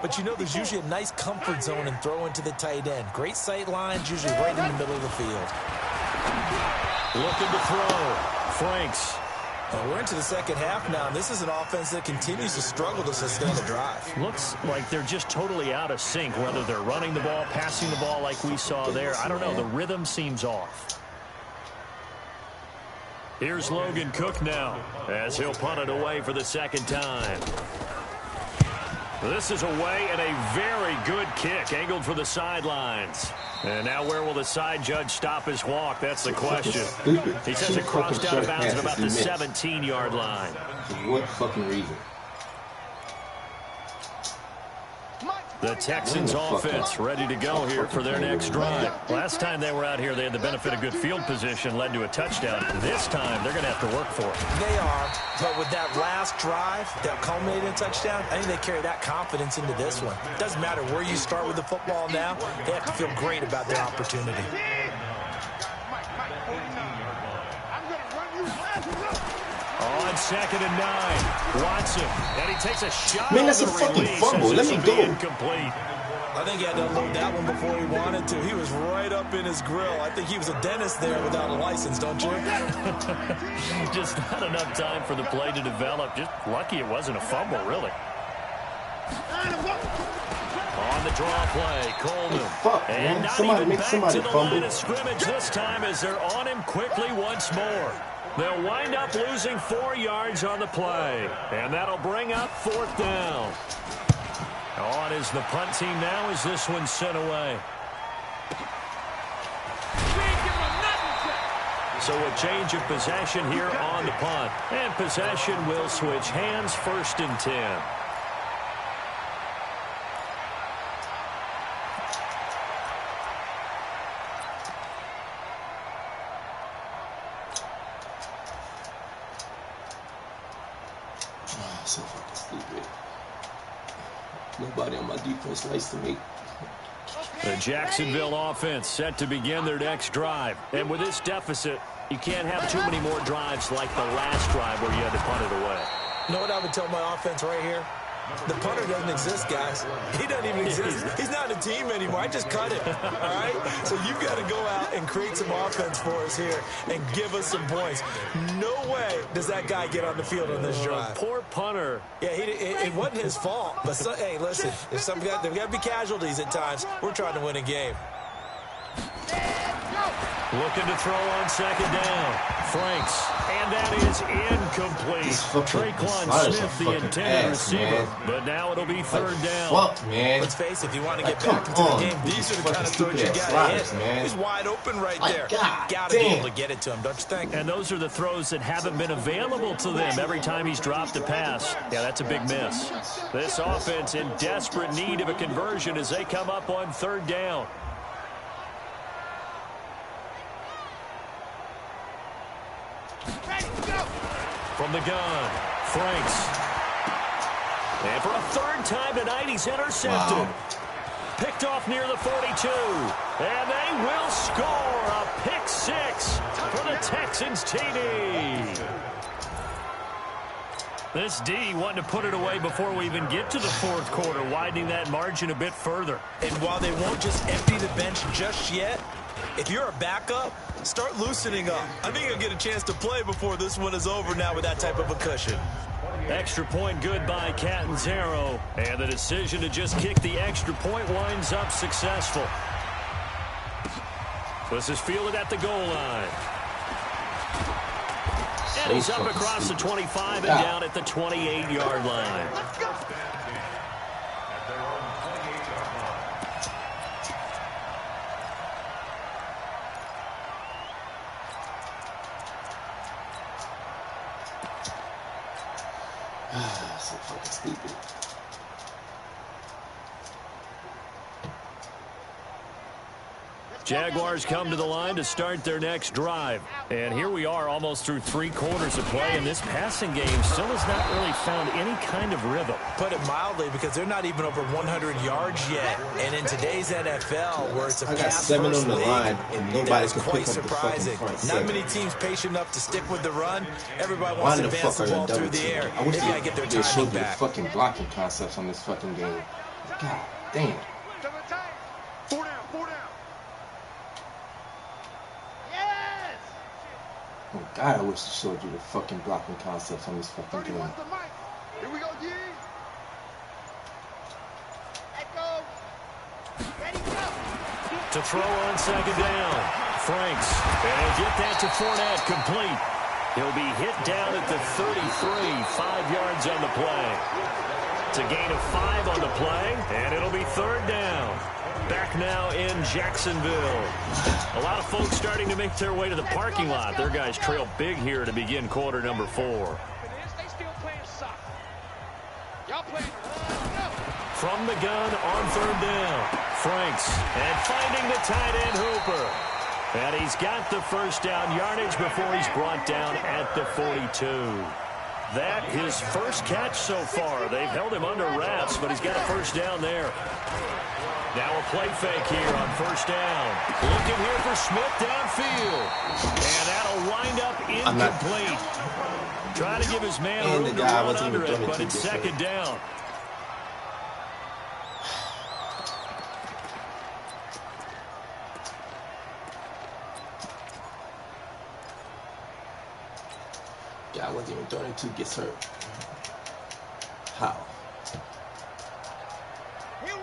But there's usually a nice comfort zone and throw into the tight end. Great sight lines, usually right in the middle of the field. Looking to throw. Franks. We're into the second half now, and this is an offense that continues to struggle to sustain a drive. Looks like they're just totally out of sync, whether they're running the ball, passing the ball like we saw there. I don't know. The rhythm seems off. Here's Logan Cook now, as he'll punt it away for the 2nd time. This is away, and a very good kick, angled for the sidelines. And now where will the side judge stop his walk? That's the question. He says it crossed out of bounds at about the 17-yard line. For what fucking reason? The Texans offense ready to go here for their next drive. Last time they were out here, they had the benefit of good field position, led to a touchdown. This time, they're going to have to work for it. They are, but with that last drive that culminated in a touchdown, I think they carry that confidence into this one. It doesn't matter where you start with the football now. They have to feel great about their opportunity. On 2nd and 9, Watson, and he takes a shot. Man, that's a fucking fumble. Let me go. Incomplete. I think he had to unload that one before he wanted to. He was right up in his grill. I think he was a dentist there without a license, don't you? Just not enough time for the play to develop. Just lucky it wasn't a fumble, really. On the draw play, Coleman. And not somebody even back to the line of scrimmage this time as they're on him quickly once more. They'll wind up losing 4 yards on the play. And that'll bring up 4th down. On is the punt team now as this one's sent away. So a change of possession here on the punt. And possession will switch hands, 1st and 10. So fucking stupid. Nobody on my defense likes to make. The Jacksonville offense set to begin their next drive. And with this deficit, you can't have too many more drives like the last drive where you had to punt it away. You know what I would tell my offense right here? The punter doesn't exist, guys. He doesn't even exist. He's not a team anymore. I just cut it, all right? So you've got to go out and create some offense for us here and give us some points. No way does that guy get on the field on this drive. Poor punter. Yeah, it wasn't his fault. But, hey, listen, if there's got to be casualties at times. We're trying to win a game. Looking to throw on 2nd down. Franks. And that is incomplete. Traquan Smith, the intended receiver. Man. But now it'll be 3rd down. Fuck, man. Let's face it, if you want to get back into the game, these are the kind of throws you got to hit. Man. He's wide open right there. Got to be able to get it to him, don't you think? And those are the throws that haven't been available to them every time he's dropped a pass. Yeah, that's a big miss. This offense in desperate need of a conversion as they come up on 3rd down. From the gun, Franks. And for a 3rd time tonight, he's intercepted. Wow. Picked off near the 42. And they will score a pick 6 for the Texans TD. This D wanting to put it away before we even get to the 4th quarter, widening that margin a bit further. And while they won't just empty the bench just yet, if you're a backup, start loosening up. I think you'll get a chance to play before this one is over now with that type of a cushion. Extra point good by Catanzaro. And the decision to just kick the extra point winds up successful. This is fielded at the goal line. And he's up across the 25 and down at the 28-yard line. So fucking stupid. Jaguars come to the line to start their next drive. And here we are almost through 3 quarters of play, and this passing game still has not really found any kind of rhythm. Put it mildly, because they're not even over 100 yards yet. And in today's NFL, where it's a pass-first league, that is quite surprising. Not many teams patient enough to stick with the run. Everybody wants to advance the ball through the air. I wish they gotta get their timing showed back. the fucking blocking concepts on this fucking game. God damn. 4 down, 4 down. Oh God, I wish they showed you the fucking blocking concepts on this fucking game. 31's the mic. Here we go, G. Echo. Ready, go. To throw on 2nd down. Franks. And get that to Fournette, complete. He'll be hit down at the 33, 5 yards on the play. It's a gain of 5 on the play, and it'll be 3rd down. Back now in Jacksonville. A lot of folks starting to make their way to the parking lot. Their guys trail big here to begin quarter number 4. They still playing soft. Y'all playing. From the gun on 3rd down. Franks. And finding the tight end Hooper. And he's got the 1st down yardage before he's brought down at the 42. That his first catch so far. They've held him under wraps, but he's got a 1st down there. Now a play fake here on 1st down. Looking here for Smith downfield. And that'll wind up incomplete. Trying to give his man room to run under it, but it's 2nd down. God wasn't even throwing it to gets hurt. How?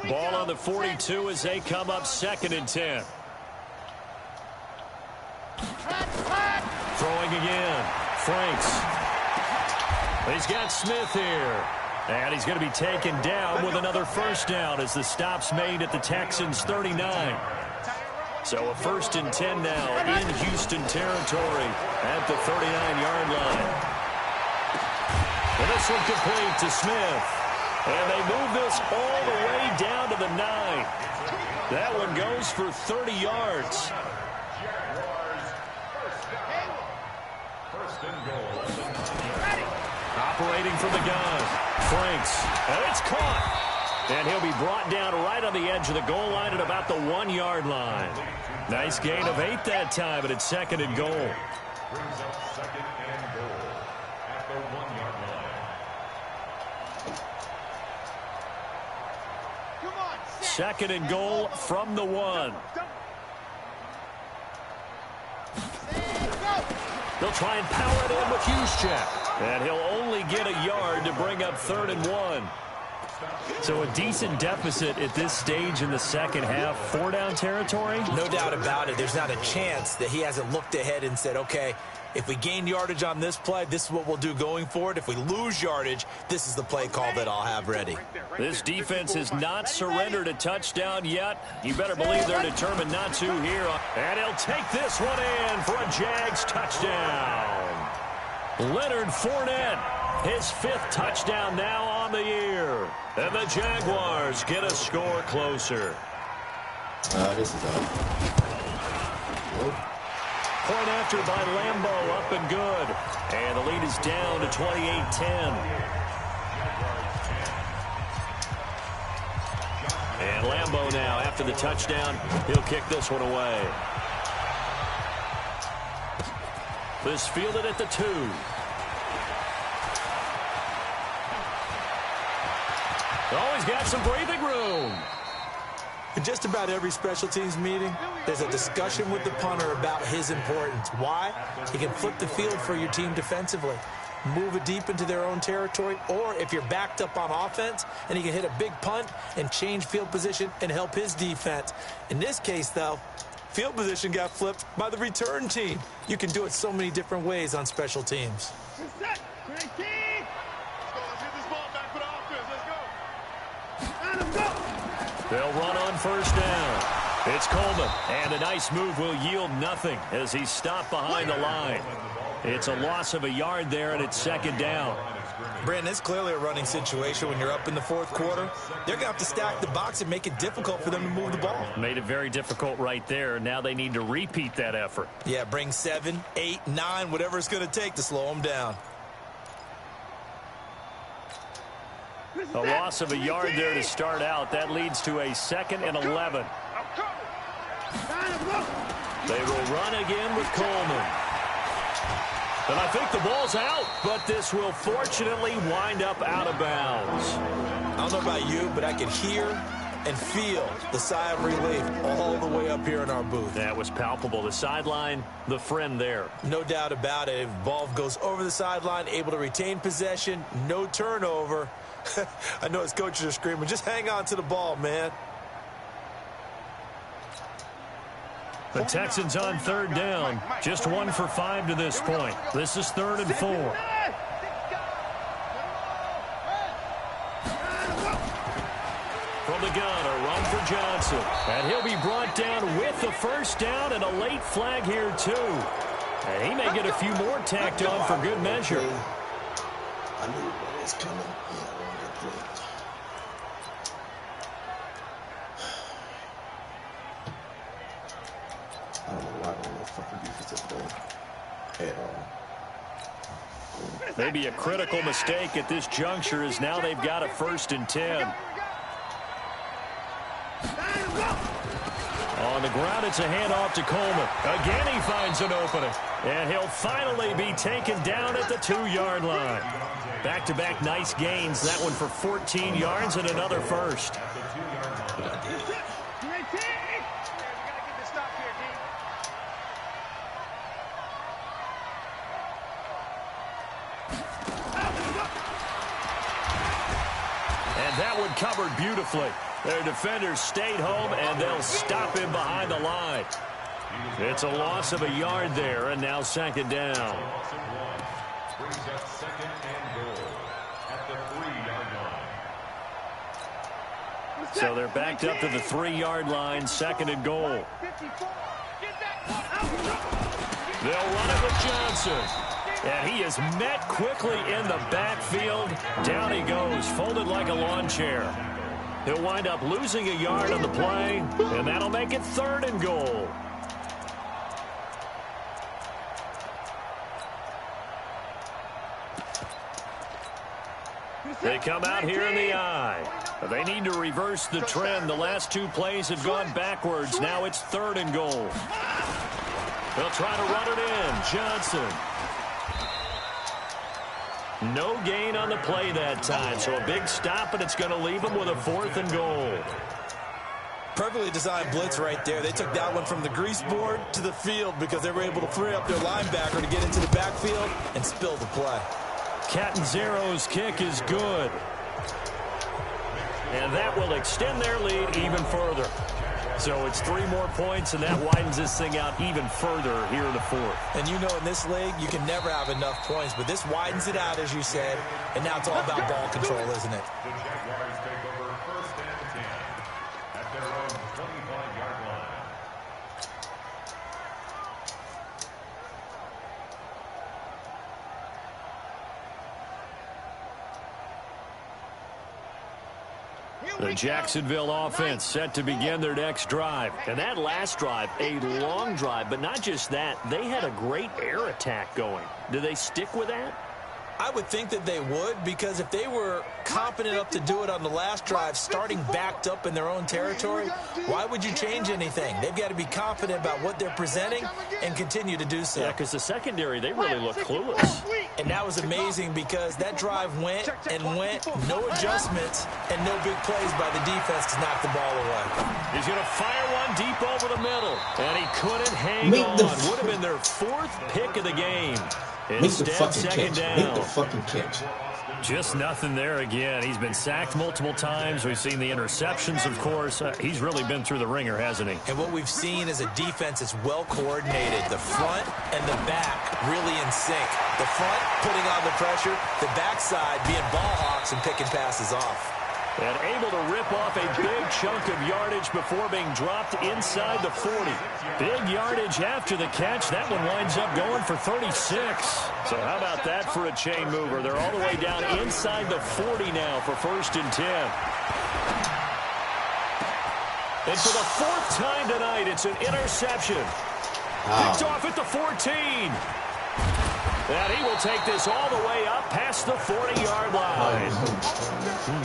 Ball on the 42 as they come up 2nd and 10. Throwing again. Franks. He's got Smith here. And he's going to be taken down with another first down as the stop's made at the Texans' 39. So a 1st and 10 now in Houston territory at the 39-yard line. And this one complete to Smith. And they move this all the way down to the 9. That one goes for 30 yards. First and goal. Operating from the gun. Franks. And it's caught. And he'll be brought down right on the edge of the goal line at about the 1-yard line. Nice gain of 8 that time, but it's 2nd and goal. Brings up 2nd and goal at the 1-yard line. Come on, 2nd and goal from the 1. They'll try and power it in with Juszczyk. And he'll only get a yard to bring up 3rd and 1. So a decent deficit at this stage in the second half. 4-down territory? No doubt about it. There's not a chance that he hasn't looked ahead and said, okay, if we gain yardage on this play, this is what we'll do going forward. If we lose yardage, this is the play call that I'll have ready. This defense has not surrendered a touchdown yet. You better believe they're determined not to here. And he'll take this one in for a Jags touchdown. Leonard Fournette, his 5th touchdown now on the year. And the Jaguars get a score closer. This is up. Point after by Lambeau, up and good. And the lead is down to 28-10. And Lambeau now, after the touchdown, he'll kick this one away. This fielded at the 2. Oh, he's got some breathing room. In just about every special teams meeting, there's a discussion with the punter about his importance. Why? He can flip the field for your team defensively, move it deep into their own territory, or if you're backed up on offense, and he can hit a big punt and change field position and help his defense. In this case, though, field position got flipped by the return team. You can do it so many different ways on special teams. They'll run on 1st down. It's Coleman, and a nice move will yield nothing as he's stopped behind the line. It's a loss of a yard there, and it's 2nd down. Brandon, it's clearly a running situation when you're up in the 4th quarter. They're going to have to stack the box and make it difficult for them to move the ball. Made it very difficult right there. Now they need to repeat that effort. Yeah, bring 7, 8, 9, whatever it's going to take to slow them down. A loss of a yard there to start out. That leads to a 2nd and 11. They will run again with Coleman. And I think the ball's out, but this will fortunately wind up out of bounds. I don't know about you, but I can hear and feel the sigh of relief all the way up here in our booth. That was palpable. The sideline, the friend there. No doubt about it. If ball goes over the sideline, able to retain possession, no turnover. I know his coaches are screaming, just hang on to the ball, man. The Texans on 3rd down. Just 1 for 5 to this point. This is 3rd and 4. From the gun, a run for Johnson. And he'll be brought down with the 1st down and a late flag here, too. And he may get a few more tacked on for good measure. I knew what was coming. Yeah, I want to get blinked. I don't know why I don't know fucking defensive play at all. Maybe a critical mistake at this juncture is now they've got a 1st and 10. On the ground, it's a handoff to Coleman. Again, he finds an opening. And he'll finally be taken down at the 2-yard line. Back-to-back nice gains. That one for 14 yards and another first. And that one covered beautifully. Their defenders stayed home, and they'll stop him behind the line. It's a loss of a yard there, and now second down. Brings up second and goal at the 3-yard line. So they're backed up to the 3-yard line, second and goal. They'll run it with Johnson. And he is met quickly in the backfield. Down he goes, folded like a lawn chair. He'll wind up losing a yard on the play, and that'll make it third and goal. They come out here in the eye. They need to reverse the trend. The last two plays have gone backwards. Now it's third and goal. They'll try to run it in. Johnson. No gain on the play that time. So a big stop, and it's going to leave them with a fourth and goal. Perfectly designed blitz right there. They took that one from the grease board to the field because they were able to free up their linebacker to get into the backfield and spill the play. Catanzaro's kick is good. And that will extend their lead even further. So it's 3 more points, and that widens this thing out even further here in the fourth. And you know in this league, you can never have enough points, but this widens it out, as you said, and now it's all about ball control, isn't it? The Jaguars take over first and 10 at their own 25-yard line. The Jacksonville offense set to begin their next drive. And that last drive, a long drive, but not just that. They had a great air attack going. Do they stick with that? I would think that they would, because if they were competent enough to do it on the last drive, starting backed up in their own territory, why would you change anything? They've got to be confident about what they're presenting and continue to do so. Yeah, because the secondary, they really look clueless. And that was amazing because that drive went and went, no adjustments, and no big plays by the defense to knock the ball away. He's going to fire one deep over the middle, and he couldn't hang on. Would have been their 4th pick of the game. Instead, second down. Make the fucking catch. Just nothing there again. He's been sacked multiple times. We've seen the interceptions, of course. He's really been through the ringer, hasn't he? And what we've seen is a defense that's well coordinated. The front and the back really in sync. The front putting on the pressure, the backside being ball hawks and picking passes off. And able to rip off a big chunk of yardage before being dropped inside the 40. Big yardage after the catch. That one winds up going for 36. So how about that for a chain mover? They're all the way down inside the 40 now for first and 10. And for the 4th time tonight, it's an interception. Picked off at the 14. And he will take this all the way up past the 40-yard line.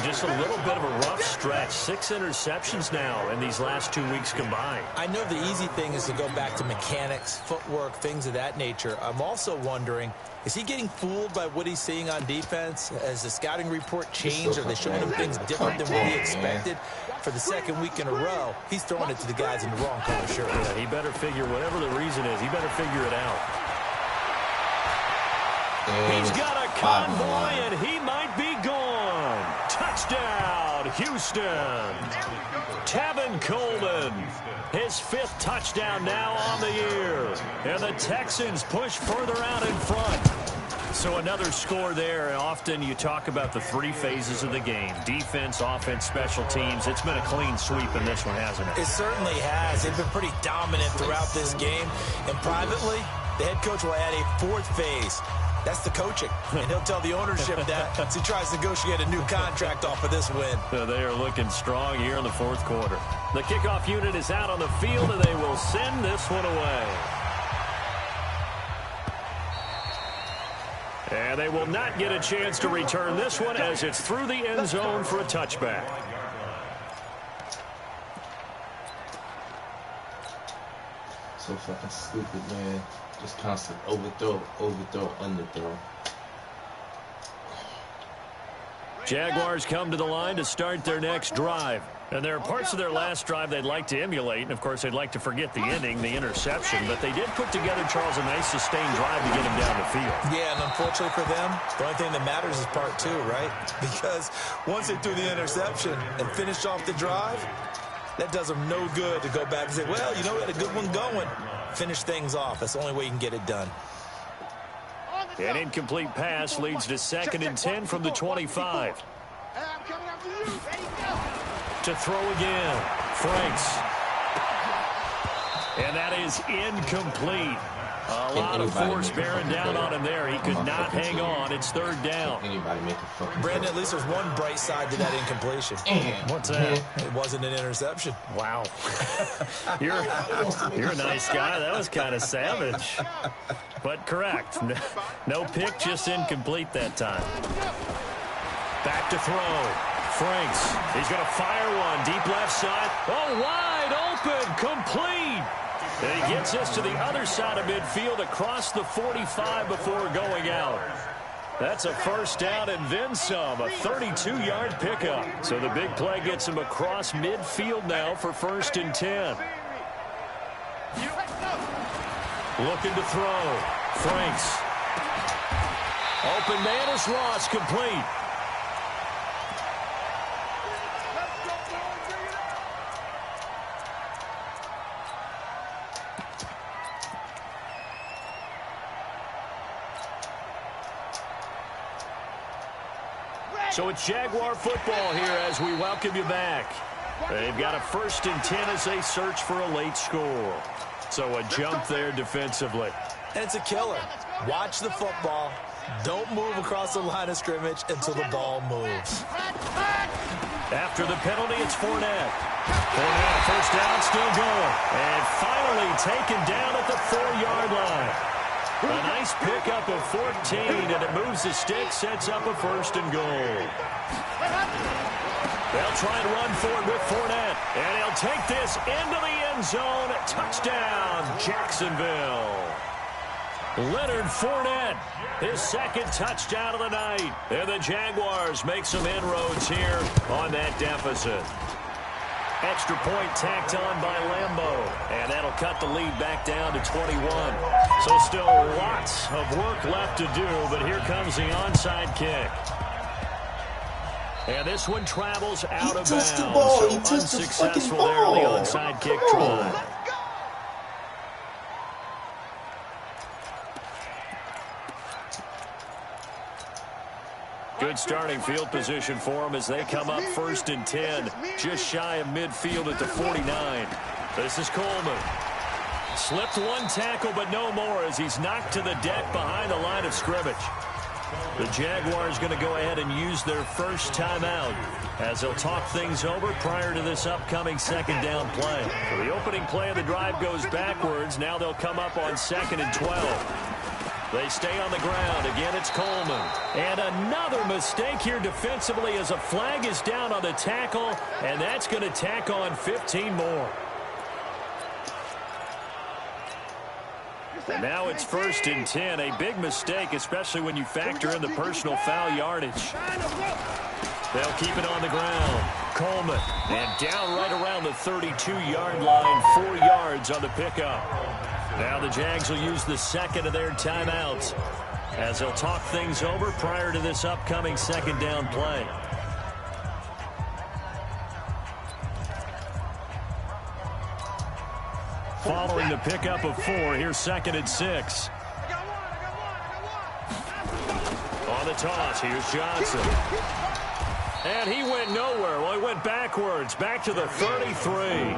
Just a little bit of a rough stretch. 6 interceptions now in these last 2 weeks combined. I know the easy thing is to go back to mechanics, footwork, things of that nature. I'm also wondering, is he getting fooled by what he's seeing on defense? Has the scouting report changed? Are they showing him things different than what he expected? For the 2nd week in a row, he's throwing it to the guys in the wrong color shirt. Yeah, he better figure, whatever the reason is, he better figure it out. He's got a convoy, and he might be gone. Touchdown, Houston. Tevin Coleman, his 5th touchdown now on the year. And the Texans push further out in front. So another score there. And often you talk about the 3 phases of the game. Defense, offense, special teams. It's been a clean sweep in this one, hasn't it? It certainly has. They've been pretty dominant throughout this game. And privately, the head coach will add a 4th phase. That's the coaching. And he'll tell the ownership that as he tries to negotiate a new contract off of this win. They are looking strong here in the 4th quarter. The kickoff unit is out on the field, and they will send this one away. And they will not get a chance to return this one as it's through the end zone for a touchback. So fucking stupid, man. Just constant overthrow, underthrow. Jaguars come to the line to start their next drive. And there are parts of their last drive they'd like to emulate. And, of course, they'd like to forget the ending, the interception. But they did put together, Charles, a nice sustained drive to get him down the field. Yeah, and unfortunately for them, the only thing that matters is part 2, right? Because once they threw the interception and finished off the drive, that does them no good to go back and say, well, you know, we had a good one going. Finish things off. That's the only way you can get it done. An incomplete pass leads to 2nd and 10 from the 25. To throw again. Franks. And that is incomplete. A lot of force bearing down on him there. He could not hang on. It's 3rd down. Anybody make a fucking Brandon, at least there's one bright side to that incompletion. What's that? It wasn't an interception. Wow. You're a nice guy. That was kind of savage. But correct. No pick, just incomplete that time. Back to throw. Franks. He's going to fire one. Deep left side. Oh, wide open. Complete. And he gets us to the other side of midfield across the 45 before going out. That's a 1st down and then some, a 32-yard pickup. So the big play gets him across midfield now for 1st and 10. Looking to throw. Franks. Open man is lost, complete. So it's Jaguar football here as we welcome you back. They've got a 1st and 10 as they search for a late score. So a jump there defensively. And it's a killer. Watch the football. Don't move across the line of scrimmage until the ball moves. After the penalty, it's Fournette. Fournette, 1st down, still going. And finally taken down at the 4-yard line. A nice pickup of 14, and it moves the stick, sets up a 1st and goal. They'll try and run forward with Fournette, and he'll take this into the end zone. Touchdown, Jacksonville. Leonard Fournette, his 2nd touchdown of the night. And the Jaguars make some inroads here on that deficit. Extra point tacked on by Lambeau. And that'll cut the lead back down to 21. So still lots of work left to do, but here comes the onside kick. And this one travels out of bounds. So unsuccessful there on the onside kick try. Good starting field position for them as they come up 1st and 10, just shy of midfield at the 49. This is Coleman. Slipped one tackle, but no more as he's knocked to the deck behind the line of scrimmage. The Jaguars going to go ahead and use their 1st timeout as they'll talk things over prior to this upcoming 2nd down play. So the opening play of the drive goes backwards. Now they'll come up on 2nd and 12. They stay on the ground. Again, it's Coleman. And another mistake here defensively as a flag is down on the tackle, and that's going to tack on 15 more. And now it's 1st and 10. A big mistake, especially when you factor in the personal foul yardage. They'll keep it on the ground. Coleman. And down right around the 32-yard line. 4 yards on the pickup. Now the Jags will use the 2nd of their timeouts as they'll talk things over prior to this upcoming 2nd down play. Following the pickup of 4, here's 2nd and 6. On the toss, here's Johnson. And he went nowhere. Well, he went backwards, back to the 33.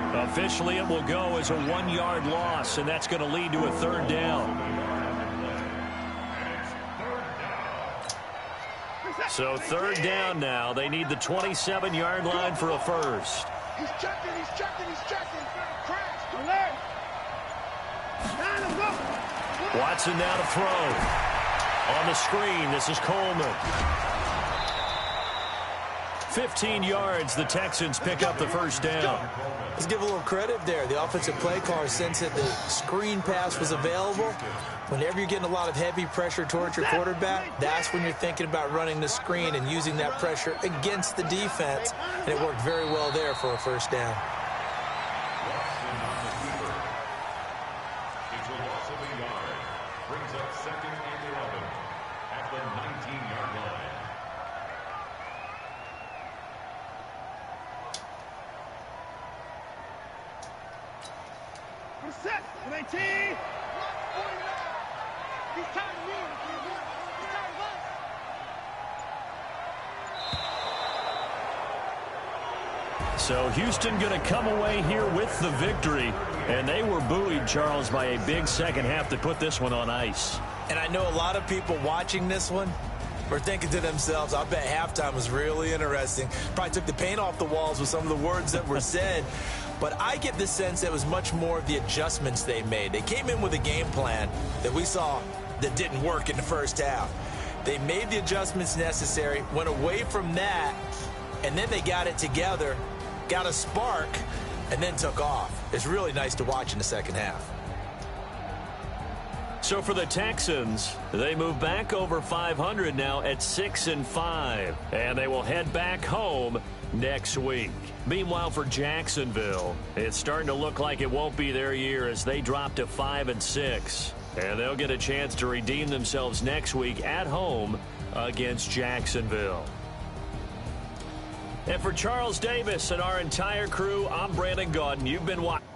Officially, it will go as a 1-yard loss, and that's going to lead to a 3rd down. So 3rd down now. They need the 27-yard line for a 1st. He's checking, he's checking, he's checking. Crash, Watson now to throw. On the screen, this is Coleman. 15 yards, the Texans pick up the 1st down. Let's give a little credit there. The offensive play caller sensed that the screen pass was available. Whenever you're getting a lot of heavy pressure towards your quarterback, that's when you're thinking about running the screen and using that pressure against the defense. And it worked very well there for a 1st down. It's a loss of a yard. Brings up 2nd and 11 at the 19-yard line. set. 19. He's tired of me. He's tired of us. So Houston going to come away here with the victory. And they were buoyed, Charles, by a big second half that put this one on ice. And I know a lot of people watching this one were thinking to themselves, I bet halftime was really interesting. Probably took the paint off the walls with some of the words that were said. But I get the sense it was much more of the adjustments they made. They came in with a game plan that we saw that didn't work in the first half. They made the adjustments necessary, went away from that, and then they got it together, got a spark, and then took off. It's really nice to watch in the second half. So for the Texans, they move back over 500 now at 6-5, and they will head back home next week. Meanwhile, for Jacksonville, it's starting to look like it won't be their year as they drop to 5-6, and they'll get a chance to redeem themselves next week at home against Jacksonville. And for Charles Davis and our entire crew, I'm Brandon Gaudin. You've been watching.